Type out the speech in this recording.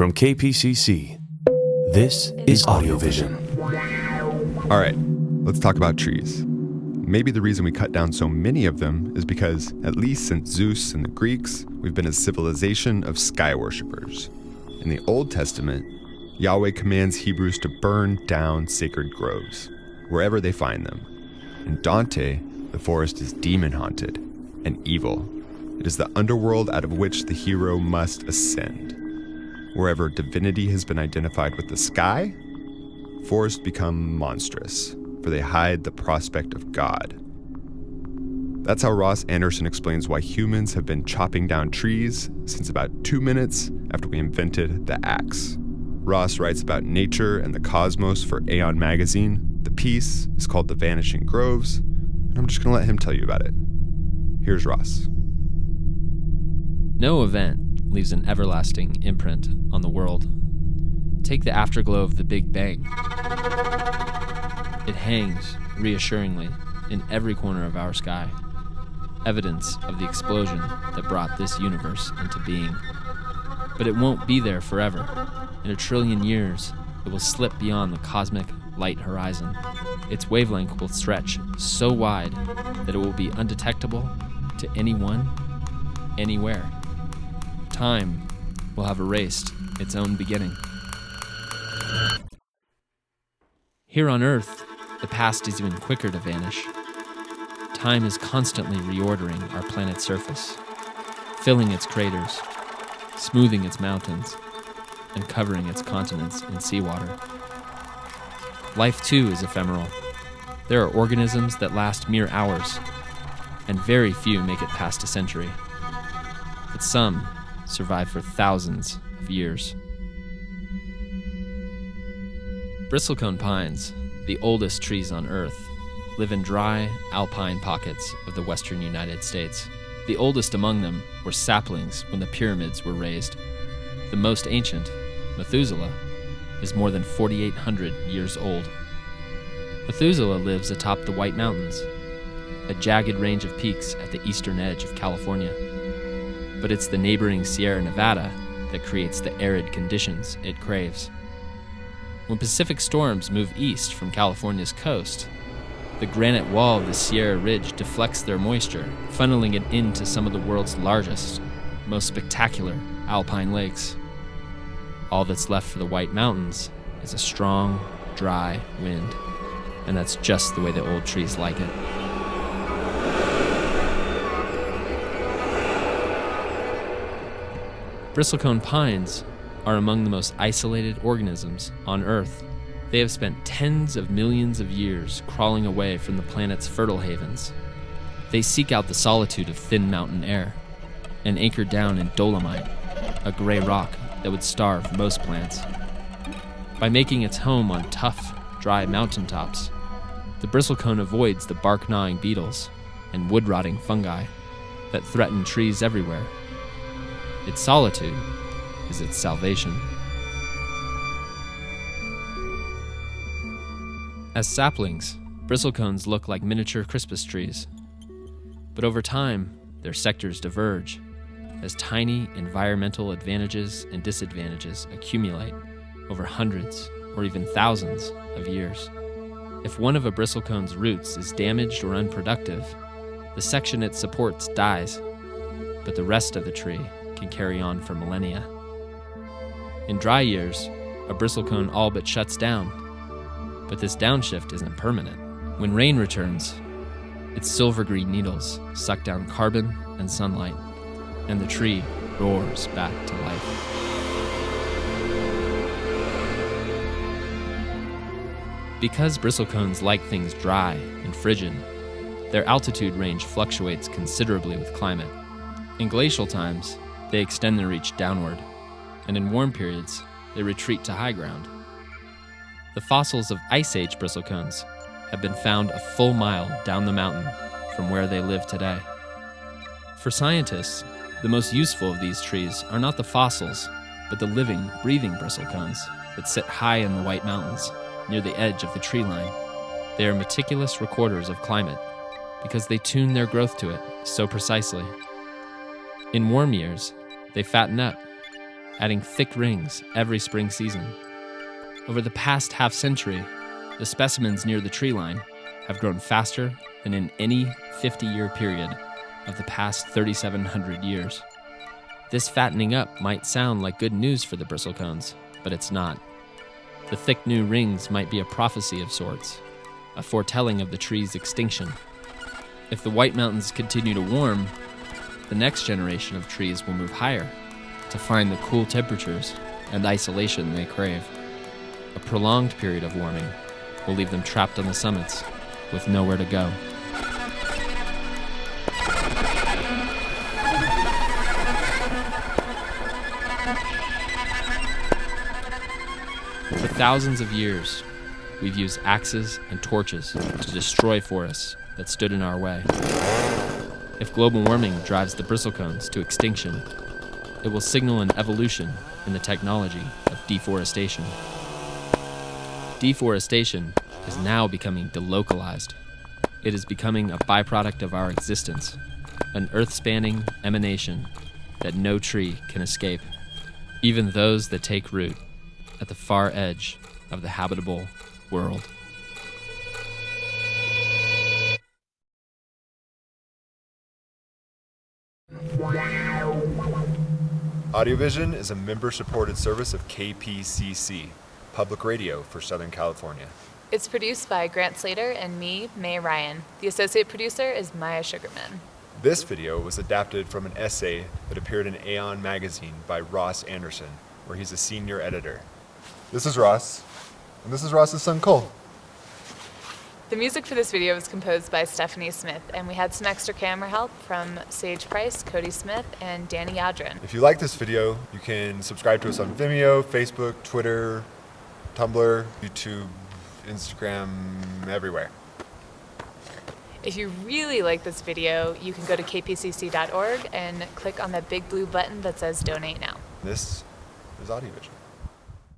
From KPCC, this is AudioVision. All right, let's talk about trees. Maybe the reason we cut down so many of them is because, at least since Zeus and the Greeks, we've been a civilization of sky worshippers. In the Old Testament, Yahweh commands Hebrews to burn down sacred groves, wherever they find them. In Dante, the forest is demon-haunted and evil. It is the underworld out of which the hero must ascend. Wherever divinity has been identified with the sky, forests become monstrous, for they hide the prospect of God. That's how Ross Andersen explains why humans have been chopping down trees since about 2 minutes after we invented the axe. Ross writes about nature and the cosmos for Aeon Magazine. The piece is called The Vanishing Groves, and I'm just going to let him tell you about it. Here's Ross. No event leaves an everlasting imprint on the world. Take the afterglow of the Big Bang. It hangs reassuringly in every corner of our sky, evidence of the explosion that brought this universe into being. But it won't be there forever. In 1 trillion years, it will slip beyond the cosmic light horizon. Its wavelength will stretch so wide that it will be undetectable to anyone, anywhere. Time will have erased its own beginning. Here on Earth, the past is even quicker to vanish. Time is constantly reordering our planet's surface, filling its craters, smoothing its mountains, and covering its continents in seawater. Life, too, is ephemeral. There are organisms that last mere hours, and very few make it past a century. But some survive for thousands of years. Bristlecone pines, the oldest trees on Earth, live in dry, alpine pockets of the western United States. The oldest among them were saplings when the pyramids were raised. The most ancient, Methuselah, is more than 4,800 years old. Methuselah lives atop the White Mountains, a jagged range of peaks at the eastern edge of California. But it's the neighboring Sierra Nevada that creates the arid conditions it craves. When Pacific storms move east from California's coast, the granite wall of the Sierra Ridge deflects their moisture, funneling it into some of the world's largest, most spectacular alpine lakes. All that's left for the White Mountains is a strong, dry wind, and that's just the way the old trees like it. Bristlecone pines are among the most isolated organisms on Earth. They have spent tens of millions of years crawling away from the planet's fertile havens. They seek out the solitude of thin mountain air and anchor down in dolomite, a gray rock that would starve most plants. By making its home on tough, dry mountaintops, the bristlecone avoids the bark-gnawing beetles and wood-rotting fungi that threaten trees everywhere. Its solitude is its salvation. As saplings, bristlecones look like miniature Christmas trees. But over time, their sectors diverge as tiny environmental advantages and disadvantages accumulate over hundreds or even thousands of years. If one of a bristlecone's roots is damaged or unproductive, the section it supports dies, but the rest of the tree can carry on for millennia. In dry years, a bristlecone all but shuts down, but this downshift isn't permanent. When rain returns, its silver-green needles suck down carbon and sunlight, and the tree roars back to life. Because bristlecones like things dry and frigid, their altitude range fluctuates considerably with climate. In glacial times, they extend their reach downward, and in warm periods, they retreat to high ground. The fossils of Ice Age bristlecones have been found a full mile down the mountain from where they live today. For scientists, the most useful of these trees are not the fossils, but the living, breathing bristlecones that sit high in the White Mountains, near the edge of the tree line. They are meticulous recorders of climate because they tune their growth to it so precisely. In warm years, they fatten up adding thick rings every spring season. Over the past half-century, the specimens near the tree line have grown faster than in any 50-year period of the past 3,700 years. This fattening up might sound like good news for the bristlecones, but it's not. The thick new rings might be a prophecy of sorts, a foretelling of the tree's extinction. If the White Mountains continue to warm, the next generation of trees will move higher to find the cool temperatures and isolation they crave. A prolonged period of warming will leave them trapped on the summits with nowhere to go. For thousands of years, we've used axes and torches to destroy forests that stood in our way. If global warming drives the bristlecones to extinction, it will signal an evolution in the technology of deforestation. Deforestation is now becoming delocalized. It is becoming a byproduct of our existence, an earth-spanning emanation that no tree can escape, even those that take root at the far edge of the habitable world. AudioVision is a member-supported service of KPCC, Public Radio for Southern California. It's produced by Grant Slater and me, May Ryan. The associate producer is Maya Sugarman. This video was adapted from an essay that appeared in Aeon Magazine by Ross Andersen, where he's a senior editor. This is Ross, and this is Ross's son Cole. The music for this video was composed by Stephanie Smith, and we had some extra camera help from Sage Price, Cody Smith, and Danny Yadrin. If you like this video, you can subscribe to us on Vimeo, Facebook, Twitter, Tumblr, YouTube, Instagram, everywhere. If you really like this video, you can go to kpcc.org and click on that big blue button that says Donate Now. This is AudioVision.